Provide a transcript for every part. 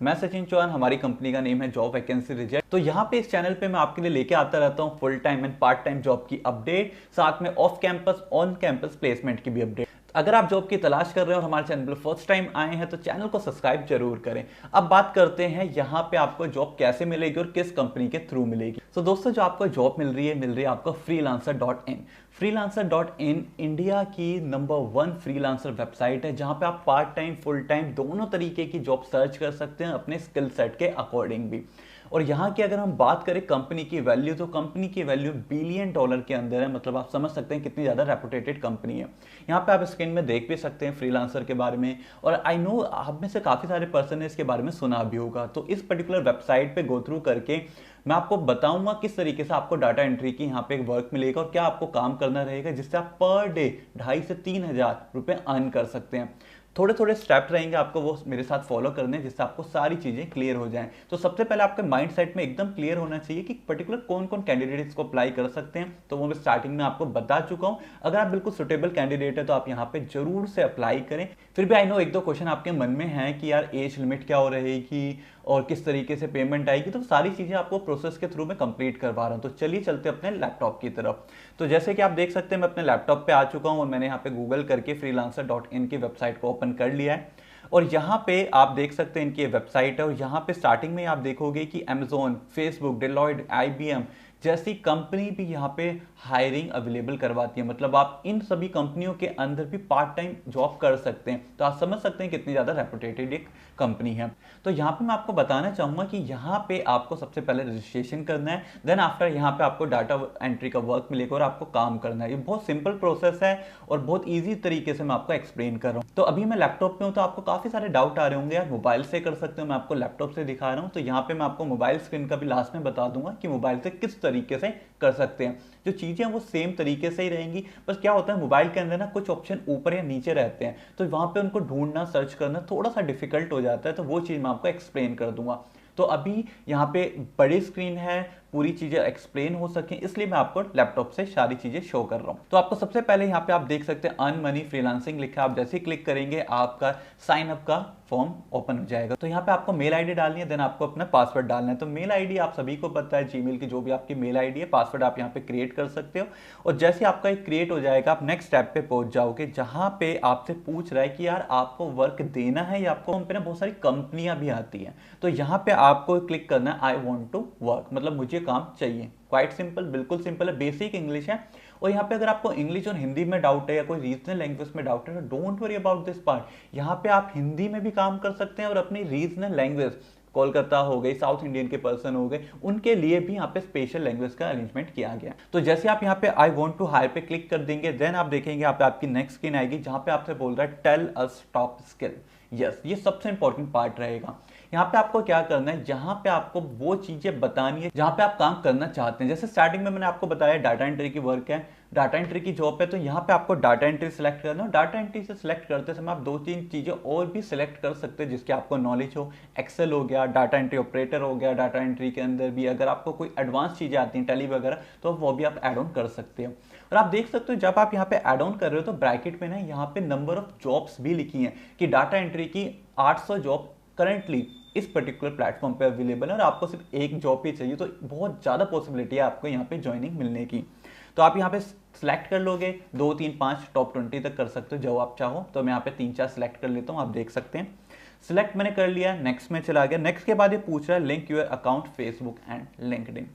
मैं सचिन चौहान, हमारी कंपनी का नेम है जॉब वैकेंसी रिजेक्ट। तो यहाँ पे इस चैनल पे मैं आपके लिए लेके आता रहता हूँ full time and part time job की अपडेट, साथ में off campus on campus placement की भी अपडेट। अगर आप जॉब की तलाश कर रहे हो और हमारे चैनल पर फर्स्ट टाइम आए हैं तो चैनल को सब्सक्राइब जरूर करें। अब बात करते हैं यहाँ पे आपको जॉब कैसे मिलेगी और किस कंपनी के थ्रू मिलेगी। तो दोस्तों, जो आपको जॉब मिल रही है आपको freelancer.in। freelancer.in इंडिया की नंबर 1 फ्रीलांसर वेबसाइट है, जहां पे आप पार्ट टाइम फुल टाइम दोनों तरीके की जॉब सर्च कर सकते हैं अपने स्किल सेट के अकॉर्डिंग भी। और यहाँ की अगर हम बात करें कंपनी की वैल्यू, तो कंपनी की वैल्यू बिलियन डॉलर के अंदर है। मतलब आप समझ सकते हैं कितनी ज़्यादा रेपुटेटेड कंपनी है। यहाँ पे आप स्क्रीन में देख भी सकते हैं फ्रीलांसर के बारे में। और आई नो आप में से काफ़ी सारे पर्सन ने इसके बारे में सुना भी होगा। तो इस पर्टिकुलर वेबसाइट पे गो थ्रू करके मैं आपको बताऊंगा किस तरीके से आपको डाटा एंट्री की यहाँ पे एक वर्क मिलेगा और क्या आपको काम करना रहेगा, जिससे आप पर डे 2,500 से 3,000 रुपए अर्न कर सकते हैं। थोड़े थोड़े स्टेप रहेंगे आपको वो मेरे साथ फॉलो करने, जिससे आपको सारी चीजें क्लियर हो जाएं। तो सबसे पहले आपके माइंड सेट में एकदम क्लियर होना चाहिए कि पर्टिकुलर कौन कौन कैंडिडेट इसको अप्लाई कर सकते हैं। तो वो मैं स्टार्टिंग में आपको बता चुका हूं। अगर आप बिल्कुल सुटेबल कैंडिडेट है तो आप यहाँ पे जरूर से अप्लाई करें। फिर भी आई नो एक दो क्वेश्चन आपके मन में है कि यार एज लिमिट क्या हो रहेगी और किस तरीके से पेमेंट आएगी, तो सारी चीजें आपको प्रोसेस के थ्रू में कंप्लीट करवा रहा हूं। तो चलिए चलते अपने लैपटॉप की तरफ। तो जैसे कि आप देख सकते हैं मैं अपने लैपटॉप पे आ चुका हूं और मैंने यहाँ पे गूगल करके freelancer.in की वेबसाइट को ओपन कर लिया है। और यहाँ पे आप देख सकते हैं इनकी वेबसाइट है और यहाँ पे स्टार्टिंग में आप देखोगे कि Amazon, फेसबुक, डेलॉयट, IBM जैसी कंपनी भी यहाँ पे हायरिंग अवेलेबल करवाती है। मतलब आप इन सभी कंपनियों के अंदर भी पार्ट टाइम जॉब कर सकते हैं। तो आप समझ सकते हैं कितनी ज़्यादा रेपुटेटेड एक कंपनी है। तो यहाँ पे मैं आपको बताना चाहूँगा कि यहाँ पे आपको सबसे पहले रजिस्ट्रेशन करना है, देन आफ्टर यहाँ पे आपको डाटा एंट्री का वर्क मिलेगा और आपको काम करना है। ये बहुत सिंपल प्रोसेस है और बहुत ईजी तरीके से मैं आपको एक्सप्लेन कर रहा हूँ। तो अभी मैं लैपटॉप पे हूँ तो आपको काफ़ी सारे डाउट आ रहे होंगे, यार मोबाइल से कर सकते हो, मैं आपको लैपटॉप से दिखा रहा हूँ। तो यहाँ पे मैं आपको मोबाइल स्क्रीन का भी लास्ट में बता दूंगा कि मोबाइल से किस तरीके से कर सकते हैं। जो चीजें वो सेम तरीके से ही रहेंगी, बस क्या होता है मोबाइल के अंदर ना कुछ ऑप्शन ऊपर या नीचे रहते हैं, तो वहां पे उनको ढूंढना सर्च करना थोड़ा सा डिफिकल्ट हो जाता है। तो वो चीज मैं आपको एक्सप्लेन कर दूंगा। तो अभी यहाँ पे बड़ी स्क्रीन है, पूरी चीजें एक्सप्लेन हो सके इसलिए मैं आपको लैपटॉप से सारी चीजें शो कर रहा हूँ। तो आपको सबसे पहले यहाँ पे आप देख सकते हैं अर्न मनी फ्रीलांसिंग लिखा है। आप जैसे ही क्लिक करेंगे आपका साइन अप का फॉर्म ओपन हो जाएगा। तो यहाँ पे आपको मेल आईडी डालनी है, देन आपको अपना पासवर्ड डालना है। तो मेल आईडी आप सभी को पता है, जीमेल की जो भी आपकी मेल आईडी है, पासवर्ड आप यहाँ पे क्रिएट कर सकते हो। और जैसे आपका एक क्रिएट हो जाएगा आप नेक्स्ट स्टेप पे पहुंच जाओगे, जहां पे आपसे पूछ रहा है कि यार आपको वर्क देना है या आपको हम पे ना बहुत सारी कंपनियां भी आती हैं। तो यहाँ पे आपको क्लिक करना है आई वॉन्ट टू वर्क, मतलब मुझे काम चाहिए। क्वाइट सिंपल, बिल्कुल सिंपल है, बेसिक इंग्लिश है। और यहाँ पे अगर आपको इंग्लिश और हिंदी में डाउट है या कोई रीजनल लैंग्वेज में डाउट है तो don't worry about this part. यहाँ पे आप हिंदी में भी काम कर सकते हैं और अपनी रीजनल लैंग्वेज, कोलकाता हो गई, साउथ इंडियन के पर्सन हो गए, उनके लिए भी यहाँ पे स्पेशल लैंग्वेज का अरेंजमेंट किया गया। तो जैसे आप यहाँ पे आई वांट टू हायर पे क्लिक कर देंगे, देन आप देखेंगे यहाँ पे आपकी नेक्स्ट स्क्रीन आएगी जहां पे आपसे बोल रहा है tell us top skill. Yes, ये सबसे इंपॉर्टेंट पार्ट रहेगा। यहाँ पे आपको क्या करना है, जहां पे आपको वो चीजें बतानी है जहां पे आप काम करना चाहते हैं। जैसे स्टार्टिंग में मैंने आपको बताया डाटा एंट्री की वर्क है, डाटा एंट्री की जॉब है, तो यहाँ पे आपको डाटा एंट्री सेलेक्ट करना है। डाटा एंट्री से सिलेक्ट करते समय आप 2-3 चीजें और भी सिलेक्ट कर सकते हैं जिसकी आपको नॉलेज हो। एक्सेल हो गया, डाटा एंट्री ऑपरेटर हो गया, डाटा एंट्री के अंदर भी अगर आपको कोई एडवांस चीजें आती हैं टैली वगैरह तो वो भी आप एड ऑन कर सकते हो। और आप देख सकते हो जब आप यहाँ पे एड ऑन कर रहे हो तो ब्रैकेट में ना यहाँ पे नंबर ऑफ जॉब्स भी लिखी हैं कि डाटा एंट्री की 800 जॉब करंटली इस पर्टिकुलर प्लेटफॉर्म पे अवेलेबल है और आपको सिर्फ एक जॉब ही चाहिए। तो बहुत ज़्यादा पॉसिबिलिटी है आपको यहाँ पे ज्वाइनिंग मिलने की। तो आप यहाँ पे सिलेक्ट कर लोगे 2, 3, 5 टॉप 20 तक कर सकते हो जो आप चाहो। तो मैं यहाँ पे 3-4 सिलेक्ट कर लेता हूँ, आप देख सकते हैं। सिलेक्ट मैंने कर लिया, नेक्स्ट में चला गया। नेक्स्ट के बाद ये पूछ रहा है link your account Facebook and LinkedIn.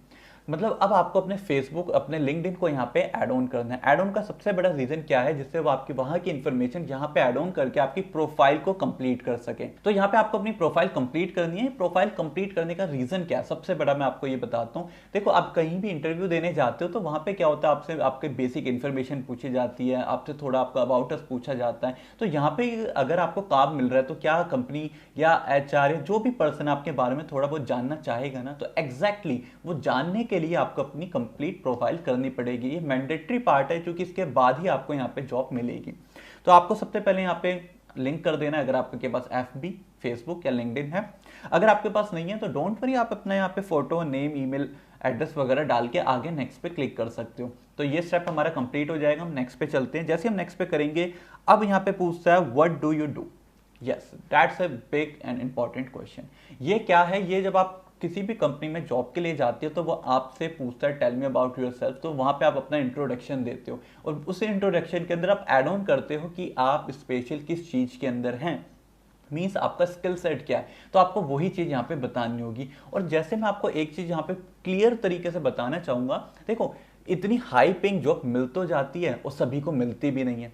मतलब अब आपको अपने फेसबुक, अपने लिंक्डइन को यहाँ पे ऐड ऑन करना है। ऐड ऑन का सबसे बड़ा रीजन क्या है, जिससे वो आपकी वहां की इंफॉर्मेशन यहाँ पे ऐड ऑन करके आपकी प्रोफाइल को कंप्लीट कर सके। तो यहाँ पे आपको अपनी प्रोफाइल कंप्लीट करनी है। प्रोफाइल कंप्लीट करने का रीजन क्या है, सबसे बड़ा मैं आपको ये बताता हूँ। देखो, आप कहीं भी इंटरव्यू देने जाते हो तो वहां पे क्या होता है, आपसे आपके बेसिक इन्फॉर्मेशन पूछी जाती है, आपसे थोड़ा आपका अबाउट अस पूछा जाता है। तो यहाँ पे अगर आपको काम मिल रहा है तो क्या कंपनी या HR जो भी पर्सन आपके बारे में थोड़ा बहुत जानना चाहेगा ना, तो एग्जैक्टली वो जानने के लिए आपको अपनी कंप्लीट प्रोफाइल करनी पड़ेगी। ये मैंडेटरी पार्ट है क्योंकि इसके बाद ही आपको यहाँ पे जॉब मिलेगी। तो आपको सबसे पहले यहाँ पे लिंक कर देना है अगर आपके पास FB, फेसबुक या लिंक्डइन है। अगर आपके पास नहीं है तो डोंट वरी, आप अपना यहाँ पे फोटो, नेम, ईमेल एड्रेस वगैरह डाल के आगे नेक्स्ट पे क्लिक कर सकते हो। तो ये स्टेप हमारा कंप्लीट हो जाएगा। हम नेक्स्ट पे चलते हैं। जैसे हम नेक्स्ट पे करेंगे अब यहाँ पे पूछता है what do you do. Yes, that's a big and important question. ये क्या है? ये जब आप किसी भी कंपनी में जॉब के लिए जाते हो तो वो आपसे पूछता है टेल मी अबाउट योरसेल्फ, तो वहां पे आप अपना इंट्रोडक्शन देते हो और उस इंट्रोडक्शन के अंदर आप ऐड ऑन करते हो कि आप स्पेशल किस चीज के अंदर हैं, मीन्स आपका स्किल सेट क्या है, तो आपको वही चीज यहाँ पे बतानी होगी। और जैसे मैं आपको एक चीज यहाँ पे क्लियर तरीके से बताना चाहूंगा, देखो इतनी हाई पेइंग जॉब मिल तो जाती है और सभी को मिलती भी नहीं है।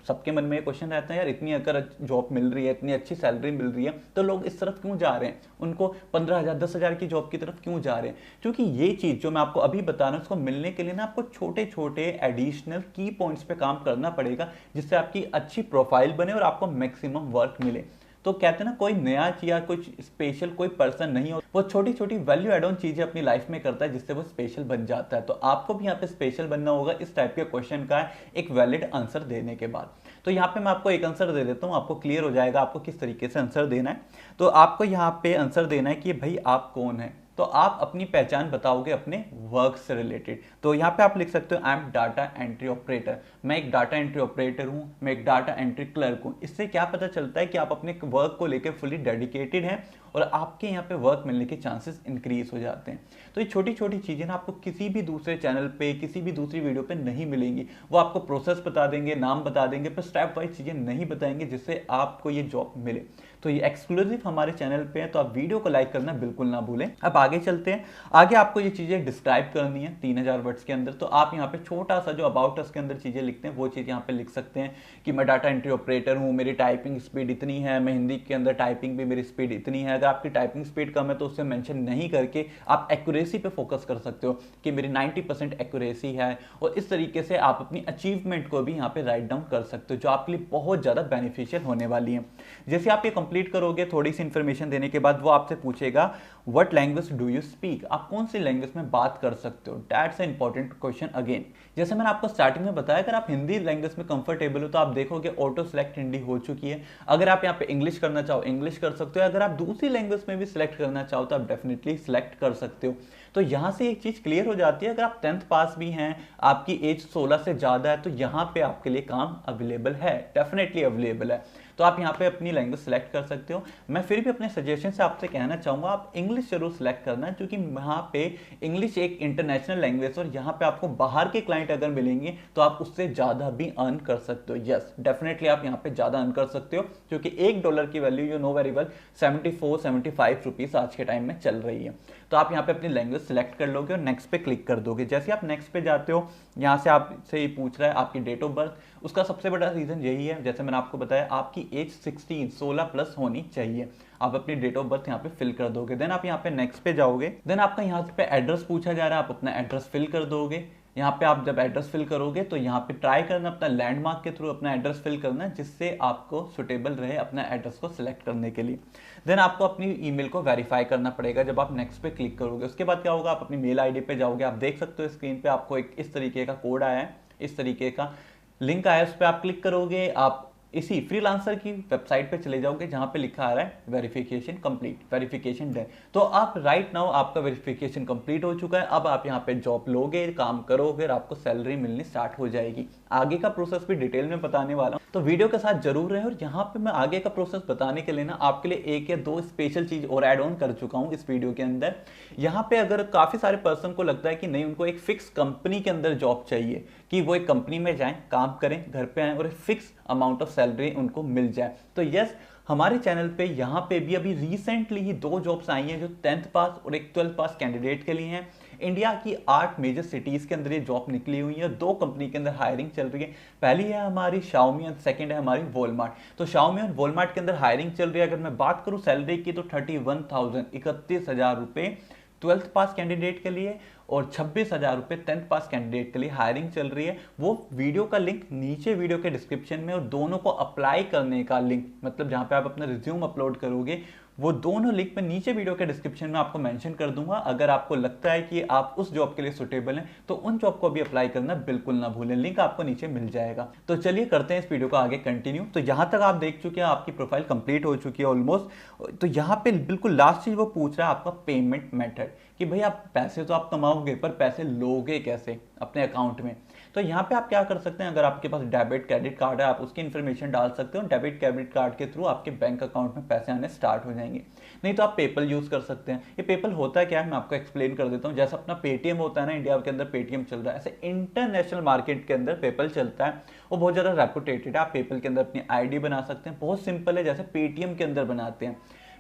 सबके मन में ये क्वेश्चन रहता है यार इतनी अगर जॉब मिल रही है, इतनी अच्छी सैलरी मिल रही है, तो लोग इस तरफ क्यों जा रहे हैं, उनको 15,000 10,000 की जॉब की तरफ क्यों जा रहे हैं? क्योंकि ये चीज जो मैं आपको अभी बता रहा हूं उसको मिलने के लिए ना आपको छोटे छोटे एडिशनल की पॉइंट्स पे काम करना पड़ेगा, जिससे आपकी अच्छी प्रोफाइल बने और आपको मैक्सिमम वर्क मिले। तो कहते हैं ना, कोई नया या कोई स्पेशल कोई पर्सन नहीं हो, वो छोटी छोटी वैल्यू एड ऑन चीजें अपनी लाइफ में करता है जिससे वो स्पेशल बन जाता है। तो आपको भी यहाँ पे स्पेशल बनना होगा इस टाइप के क्वेश्चन का एक वैलिड आंसर देने के बाद। तो यहाँ पे मैं आपको एक आंसर दे देता हूँ, आपको क्लियर हो जाएगा आपको किस तरीके से आंसर देना है। तो आपको यहाँ पे आंसर देना है कि भाई आप कौन है, तो आप अपनी पहचान बताओगे अपने वर्क से रिलेटेड। तो यहाँ पे आप लिख सकते हो I am data entry operator, मैं एक डाटा एंट्री ऑपरेटर हूँ, मैं एक डाटा एंट्री क्लर्क हूँ। इससे क्या पता चलता है कि आप अपने वर्क को लेकर फुली डेडिकेटेड हैं और आपके यहाँ पे वर्क मिलने के चांसेस इंक्रीज हो जाते हैं। तो ये छोटी छोटी चीजें ना आपको किसी भी दूसरे चैनल पे, किसी भी दूसरी वीडियो पे नहीं मिलेंगी। वो आपको प्रोसेस बता देंगे, नाम बता देंगे, पर स्टेप वाइज चीजें नहीं बताएंगे जिससे आपको ये जॉब मिले। तो ये एक्सक्लूसिव हमारे चैनल पे है, तो आप वीडियो को लाइक करना बिल्कुल ना भूलें। अब आगे चलते हैं, आगे आपको ये चीजें डिस्क्राइब करनी है 3000 वर्ड्स के अंदर। तो आप यहाँ पे छोटा सा जो अबाउट अस के अंदर चीजें लिखते हैं वो चीज यहाँ पे लिख सकते हैं कि मैं डाटा एंट्री ऑपरेटर हूँ, मेरी टाइपिंग स्पीड इतनी है, मैं हिंदी के अंदर टाइपिंग भी मेरी स्पीड इतनी है। अगर आपकी टाइपिंग स्पीड कम है तो उससे मेंशन नहीं करके आप एक्यूरेसी पे फोकस कर सकते हो कि मेरी 90% एक्यूरेसी है, और इस तरीके से आप अपनी अचीवमेंट को भी यहाँ पे राइट डाउन कर सकते हो, जो आपके लिए बहुत ज्यादा बेनिफिशियल होने वाली है। जैसे आप ये कंप्लीट करोगे थोड़ी सी इंफॉर्मेशन देने के बाद वो आपसे पूछेगा what language do you speak, आप कौन सी लैंग्वेज में बात कर सकते हो। That's an important question again. जैसे मैंने आपको स्टार्टिंग में बताया, अगर आप हिंदी लैंग्वेज में कंफर्टेबल हो तो आप देखोगे ऑटो सेलेक्ट हिंदी हो चुकी है। अगर आप यहाँ पे इंग्लिश करना चाहो इंग्लिश कर सकते हो, अगर आप दूसरी लैंग्वेज में भी सिलेक्ट करना चाहो तो आप डेफिनेटली सिलेक्ट कर सकते हो। तो यहां से एक चीज क्लियर हो जाती है, अगर आप 10th पास भी हैं, आपकी एज 16 से ज्यादा है, तो यहां पे आपके लिए काम अवेलेबल है, डेफिनेटली अवेलेबल है। तो आप यहाँ पे अपनी लैंग्वेज सेलेक्ट कर सकते हो। मैं फिर भी अपने सजेशन से आपसे कहना चाहूंगा आप इंग्लिश जरूर सेलेक्ट करना, क्योंकि यहाँ पे इंग्लिश एक इंटरनेशनल लैंग्वेज और यहाँ पे आपको बाहर के क्लाइंट अगर मिलेंगे तो आप उससे ज्यादा भी अर्न कर सकते हो। यस, डेफिनेटली आप यहाँ पे ज्यादा अर्न कर सकते हो, क्योंकि $1 की value you know very well 74-75 rupees आज के टाइम में चल रही है। तो आप यहाँ पे अपनी लैंग्वेज सेलेक्ट कर लोगे और नेक्स्ट पे क्लिक कर दोगे। जैसे आप नेक्स्ट पे जाते हो, यहाँ से आपसे ये पूछ रहा है आपकी डेट ऑफ बर्थ। उसका सबसे बड़ा रीजन यही है, जैसे मैंने आपको बताया, आपकी एज 16 प्लस होनी चाहिए। आप अपनी डेट ऑफ बर्थ यहाँ पे फिल कर दोगे। देन आप यहाँ पे नेक्स्ट पे जाओगे, देन आपका यहाँ पे एड्रेस पूछा जा रहा है, आप अपना एड्रेस फिल कर दोगे। यहाँ पे आप जब एड्रेस फिल करोगे तो यहाँ पे ट्राई करना अपना लैंडमार्क के थ्रू अपना एड्रेस फिल करना, जिससे आपको सुटेबल रहे अपना एड्रेस को सिलेक्ट करने के लिए। देन आपको अपनी ईमेल को वेरीफाई करना पड़ेगा जब आप नेक्स्ट पे क्लिक करोगे। उसके बाद क्या होगा, आप अपनी मेल आईडी पे जाओगे। आप देख सकते हो स्क्रीन पे आपको एक इस तरीके का कोड आया है, इस तरीके का लिंक आया है, उस पर आप क्लिक करोगे। आप इसी फ्रीलांसर की वेबसाइट पे चले जाओगे जहां पे लिखा आ रहा है वेरिफिकेशन कंप्लीट, वेरिफिकेशन डन। तो आप राइट नाउ आपका वेरिफिकेशन कंप्लीट हो चुका है। अब आप यहाँ पे जॉब लोगे, काम करोगे और आपको सैलरी मिलनी स्टार्ट हो जाएगी। आगे का प्रोसेस भी डिटेल में बताने वाला हूँ, तो वीडियो के साथ जरूर रहे। और यहाँ पे मैं आगे का प्रोसेस बताने के लिए ना आपके लिए 1 या 2 स्पेशल चीज और एड ऑन कर चुका हूँ इस वीडियो के अंदर। यहाँ पे अगर काफी सारे पर्सन को लगता है कि नहीं, उनको एक फिक्स कंपनी के अंदर जॉब चाहिए, कि वो एक कंपनी में जाएं, काम करें, घर पे आए और एक फिक्स अमाउंट ऑफ सैलरी उनको मिल जाए, तो यस, हमारे चैनल पे यहाँ पे भी अभी रिसेंटली ही 2 जॉब्स आई हैं जो 10th पास और एक 12th पास कैंडिडेट के लिए हैं। इंडिया की 8 मेजर सिटीज के अंदर ये जॉब निकली हुई है। 2 कंपनी के अंदर हायरिंग चल रही है। पहली है हमारी Xiaomi और सेकंड है हमारी वॉलमार्ट। तो Xiaomi और वॉलमार्ट के अंदर हायरिंग चल रही है। अगर मैं बात करूं सैलरी की तो 31,000 31,000 रुपए 12th पास कैंडिडेट के लिए और 26,000 रुपए 10th पास कैंडिडेट के लिए हायरिंग चल रही है। वो वीडियो का लिंक नीचे वीडियो के डिस्क्रिप्शन में, और दोनों को अप्लाई करने का लिंक, मतलब जहां पे आप अपना रिज्यूम अपलोड करोगे, वो दोनों लिंक मैं नीचे वीडियो के डिस्क्रिप्शन में आपको मेंशन कर दूंगा। अगर आपको लगता है कि आप उस जॉब के लिए सुटेबल हैं तो उन जॉब को भी अप्लाई करना बिल्कुल ना भूलें, लिंक आपको नीचे मिल जाएगा। तो चलिए करते हैं इस वीडियो को आगे कंटिन्यू। तो यहां तक आप देख चुके हैं, आपकी प्रोफाइल कंप्लीट हो चुकी है ऑलमोस्ट। तो यहाँ पे बिल्कुल लास्ट चीज वो पूछ रहा है आपका पेमेंट मेथड, कि भाई आप पैसे तो आप कमाओगे पर पैसे लोगे कैसे अपने अकाउंट में। तो यहाँ पे आप क्या कर सकते हैं, अगर आपके पास डेबिट क्रेडिट कार्ड है आप उसकी इन्फॉर्मेशन डाल सकते हो, डेबिट क्रेडिट कार्ड के थ्रू आपके बैंक अकाउंट में पैसे आने स्टार्ट हो जाएंगे। नहीं तो आप पेपल यूज कर सकते हैं। ये पेपल होता क्या है मैं आपको एक्सप्लेन कर देता हूँ। जैसा अपना पेटीएम होता है ना, इंडिया के अंदर पेटीएम चल रहा है, ऐसे इंटरनेशनल मार्केट के अंदर पेपल चलता है, वो बहुत ज्यादा रेपुटेटेड है। आप पेपल के अंदर अपनी आईडी बना सकते हैं, बहुत सिंपल है, जैसे पेटीएम के अंदर बनाते हैं।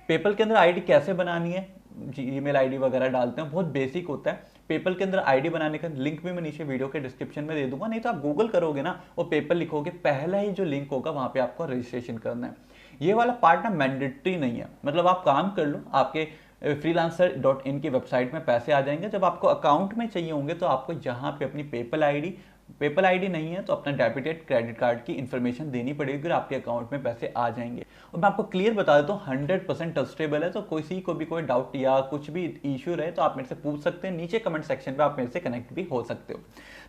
पेपल के अंदर आईडी कैसे बनानी है, ईमेल आईडी वगैरह डालते हैं, बहुत बेसिक होता है। पेपल के अंदर आईडी बनाने का लिंक भी मैं नीचे वीडियो के डिस्क्रिप्शन में दे दूंगा, नहीं तो आप गूगल करोगे ना और पेपल लिखोगे, पहला ही जो लिंक होगा वहां पे आपको रजिस्ट्रेशन करना है। ये वाला पार्ट ना मैंडेटरी नहीं है, मतलब आप काम कर लो, आपके freelancer.in की वेबसाइट में पैसे आ जाएंगे। जब आपको अकाउंट में चाहिए होंगे तो आपको यहाँ पे अपनी पेपल आईडी नहीं है तो अपना डेबिट क्रेडिट कार्ड की इंफॉर्मेशन देनी पड़ेगी, फिर आपके अकाउंट में पैसे आ जाएंगे। और मैं आपको क्लियर बता देता हूँ 100% ट्रस्टेबल है। तो किसी को भी कोई डाउट या कुछ भी इश्यू रहे तो आप मेरे से पूछ सकते हैं, नीचे कमेंट सेक्शन पे आप मेरे से कनेक्ट भी हो सकते हो।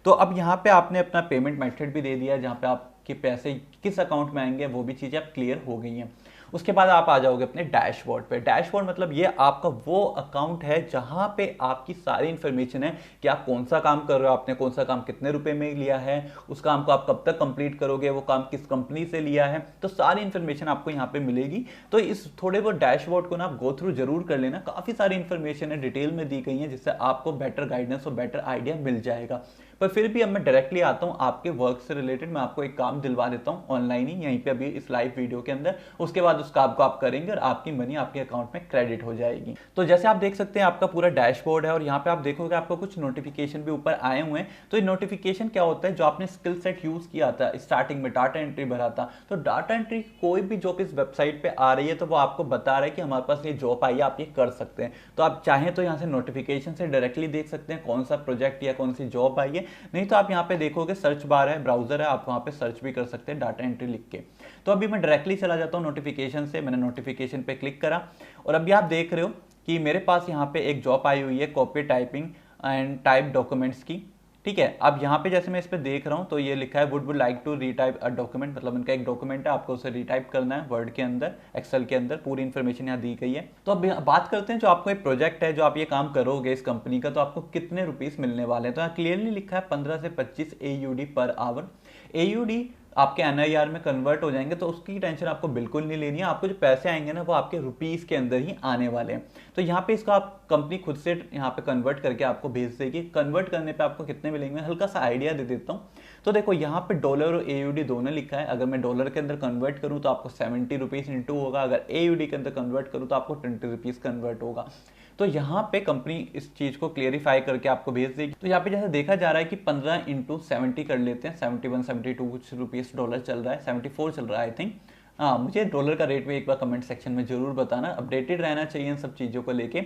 तो अब यहाँ पे आपने अपना पेमेंट मेथड भी दे दिया, जहाँ पे आपके पैसे किस अकाउंट में आएंगे वो भी चीजें अब क्लियर हो गई हैं। उसके बाद आप आ जाओगे अपने डैशबोर्ड पे। डैशबोर्ड मतलब ये आपका वो अकाउंट है जहां पे आपकी सारी इंफॉर्मेशन है कि आप कौन सा काम कर रहे हो, आपने कौन सा काम कितने रुपए में लिया है, उस काम को आप कब तक कंप्लीट करोगे, वो काम किस कंपनी से लिया है, तो सारी इंफॉर्मेशन आपको यहाँ पे मिलेगी। तो इस थोड़े बहुत डैशबोर्ड को ना आप गो थ्रू जरूर कर लेना, काफी सारी इंफॉर्मेशन है, डिटेल में दी गई है, जिससे आपको बेटर गाइडेंस और बेटर आइडिया मिल जाएगा। पर फिर भी अब मैं डायरेक्टली आता हूँ आपके वर्क से रिलेटेड, मैं आपको एक काम दिलवा देता हूँ ऑनलाइन ही, यहीं पे अभी इस लाइव वीडियो के अंदर। उसके बाद उस काम को आप करेंगे और आपकी मनी आपके अकाउंट में क्रेडिट हो जाएगी। तो जैसे आप देख सकते हैं आपका पूरा डैशबोर्ड है और यहाँ पे आप देखोगे आपको कुछ नोटिफिकेशन भी ऊपर आए हुए हैं। तो ये नोटिफिकेशन क्या होता है, जो आपने स्किल सेट यूज किया था स्टार्टिंग में, डाटा एंट्री भरा था, तो डाटा एंट्री कोई भी जॉब इस वेबसाइट पे आ रही है तो वो आपको बता रहा है कि हमारे पास ये जॉब आई है, आप ये कर सकते हैं। तो आप चाहें तो यहाँ से नोटिफिकेशन से डायरेक्टली देख सकते हैं कौन सा प्रोजेक्ट या कौन सी जॉब आई है, नहीं तो आप यहाँ पे देखोगे सर्च बार है, ब्राउजर है, आप वहां पे सर्च भी कर सकते हैं डाटा एंट्री लिख के। तो अभी मैं डायरेक्टली चला जाता हूँ नोटिफिकेशन से, मैंने नोटिफिकेशन पे क्लिक करा और अभी आप देख रहे हो कि मेरे पास यहाँ पे एक जॉब आई हुई है copy typing and type documents की। ठीक है, अब यहाँ पे जैसे मैं इस पे देख रहा हूँ तो ये लिखा है would like to retype a document, मतलब इनका एक डॉक्यूमेंट है, आपको उसे रीटाइप करना है वर्ड के अंदर, एक्सेल के अंदर, पूरी इन्फॉर्मेशन यहाँ दी गई है। तो अब बात करते हैं जो आपको एक प्रोजेक्ट है, जो आप ये काम करोगे इस कंपनी का, तो आपको कितने रुपीस मिलने वाले हैं। तो यहाँ क्लियरली लिखा है 15 से 25 AUD पर आवर। AUD आपके NIR में कन्वर्ट हो जाएंगे, तो उसकी टेंशन आपको बिल्कुल नहीं लेनी है। आपको जो पैसे आएंगे ना वो आपके रुपीस के अंदर ही आने वाले हैं। तो यहाँ पे इसका आप कंपनी खुद से यहाँ पे कन्वर्ट करके आपको भेज देगी। कन्वर्ट करने पे आपको कितने मिलेंगे, हल्का सा आइडिया दे देता हूँ। तो देखो यहाँ पे डॉलर और AUD दोनों लिखा है। अगर मैं डॉलर के अंदर कन्वर्ट करूँ तो आपको 70 रुपीज इंटू होगा, अगर AUD के अंदर कन्वर्ट करूँ तो आपको 20 रुपीज कन्वर्ट होगा। तो यहाँ पे कंपनी इस चीज को क्लियरिफाई करके आपको भेज देगी। तो यहाँ पे जैसे देखा जा रहा है कि 15 इंटू 70 कर लेते हैं, 71 72 कुछ रुपीस डॉलर चल रहा है, 74 चल रहा है आई थिंक। हाँ, मुझे डॉलर का रेट भी एक बार कमेंट सेक्शन में जरूर बताना, अपडेटेड रहना चाहिए इन सब चीज़ों को लेके।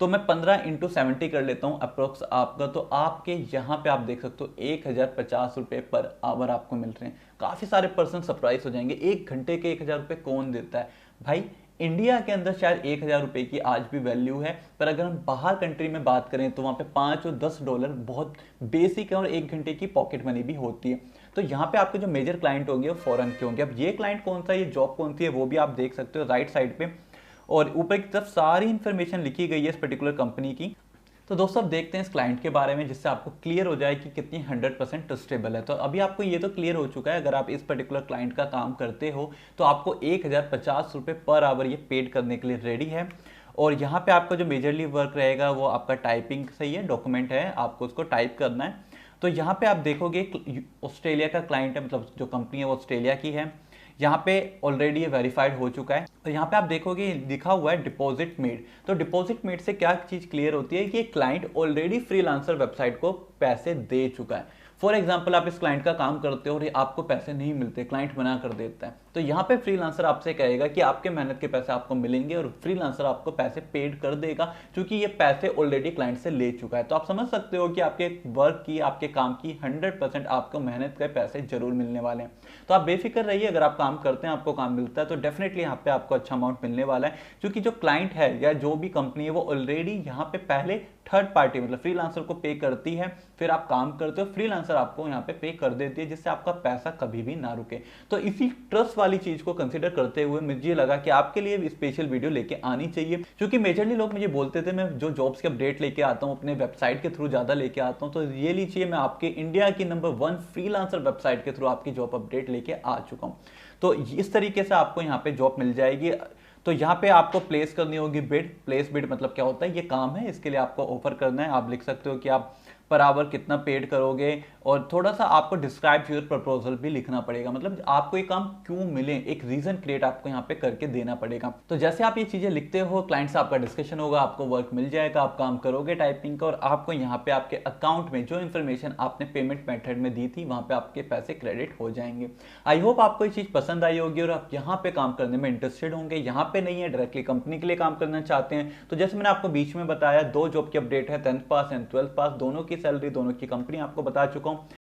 तो मैं 15 इंटू 70 कर लेता हूँ अप्रोक्स आपका, तो आपके यहाँ पे आप देख सकते हो 1050 रुपये पर आवर आपको मिल रहे हैं। काफ़ी सारे पर्सन सरप्राइज हो जाएंगे, एक घंटे के 1000 रुपये कौन देता है भाई। इंडिया के अंदर शायद 1000 रुपये की आज भी वैल्यू है, पर अगर हम बाहर कंट्री में बात करें तो वहाँ पे 5 और 10 डॉलर बहुत बेसिक है और एक घंटे की पॉकेट मनी भी होती है। तो यहाँ पे आपके जो मेजर क्लाइंट होंगे वो फॉरेन के होंगे। अब ये क्लाइंट कौन सा, ये जॉब कौन सी है, वो भी आप देख सकते हो राइट साइड पे, और ऊपर की तरफ सारी इंफॉर्मेशन लिखी गई है इस पर्टिकुलर कंपनी की। तो दोस्तों अब देखते हैं इस क्लाइंट के बारे में, जिससे आपको क्लियर हो जाए कि कितनी 100% ट्रस्टेबल है। तो अभी आपको ये तो क्लियर हो चुका है, अगर आप इस पर्टिकुलर क्लाइंट का काम करते हो तो आपको 1050 रुपये पर आवर ये पेड करने के लिए रेडी है। और यहाँ पे आपका जो मेजरली वर्क रहेगा वो आपका टाइपिंग सही है, डॉक्यूमेंट है, आपको उसको टाइप करना है। तो यहाँ पे आप देखोगे ऑस्ट्रेलिया का क्लाइंट है, मतलब जो कंपनी है वो ऑस्ट्रेलिया की है। यहाँ पे ऑलरेडी ये वेरीफाइड हो चुका है। तो यहाँ पे आप देखोगे लिखा हुआ है डिपॉजिट मेड। तो डिपॉजिट मेड से क्या चीज क्लियर होती है कि क्लाइंट ऑलरेडी फ्रीलांसर वेबसाइट को पैसे दे चुका है। फॉर एग्जाम्पल आप इस क्लाइंट का काम करते हो और आपको पैसे नहीं मिलते, क्लाइंट मना कर देता है, तो यहाँ पे फ्रीलांसर आपसे कहेगा कि आपके मेहनत के पैसे आपको मिलेंगे और फ्रीलांसर आपको पैसे पेड कर देगा, क्योंकि ये पैसे ऑलरेडी क्लाइंट से ले चुका है। तो आप समझ सकते हो कि आपके वर्क की, आपके काम की 100% आपको मेहनत के पैसे जरूर मिलने वाले हैं। तो आप बेफिक्र रहिए, अगर आप काम करते हैं, आपको काम मिलता है, तो डेफिनेटली यहाँ पे आपको अच्छा अमाउंट मिलने वाला है, क्योंकि जो क्लाइंट है या जो भी कंपनी है वो ऑलरेडी यहाँ पे पहले थर्ड पार्टी मतलब फ्रीलांसर को पे करती है, फिर आप काम करते हो, फ्रीलांसर फ्रीलांसर आपको यहाँ पे पे कर देती है, जिससे आपका पैसा कभी भी ना रुके। तो इसी ट्रस्ट वाली चीज को कंसिडर करते हुए मुझे लगा कि आपके लिए स्पेशल वीडियो लेके आनी चाहिए, क्योंकि मेजरली लोग मुझे बोलते थे मैं जो जॉब्स के अपडेट लेके आता हूँ अपने वेबसाइट के थ्रू ज्यादा लेके आता हूँ, तो ये लीजिए मैं आपके इंडिया की नंबर 1 फ्रीलांसर वेबसाइट के थ्रू आपकी जॉब अपडेट लेके आ चुका हूँ। तो इस तरीके से आपको यहाँ पे जॉब मिल जाएगी। तो यहाँ पे आपको प्लेस करनी होगी बिड। प्लेस बिड मतलब क्या होता है, ये काम है, इसके लिए आपको ऑफर करना है। आप लिख सकते हो कि आप पर आवर कितना पेड करोगे, और थोड़ा सा आपको डिस्क्राइब योर प्रपोजल भी लिखना पड़ेगा, मतलब आपको ये काम क्यों मिले, एक रीजन क्रिएट आपको यहाँ पे करके देना पड़ेगा। तो जैसे आप ये चीजें लिखते हो, क्लाइंट से आपका डिस्कशन होगा, आपको वर्क मिल जाएगा, आप काम करोगे टाइपिंग का, और आपको यहाँ पे आपके अकाउंट में जो इन्फॉर्मेशन आपने पेमेंट मेथड में दी थी वहां पे आपके पैसे क्रेडिट हो जाएंगे। आई होप आपको ये चीज पसंद आई होगी और आप यहाँ पे काम करने में इंटरेस्टेड होंगे। यहाँ पे नहीं है, डायरेक्टली कंपनी के लिए काम करना चाहते हैं, तो जैसे मैंने आपको बीच में बताया 2 जॉब की अपडेट है, 10th पास एंड 12th पास, दोनों की सैलरी, दोनों की कंपनी आपको बता चुका हूँ।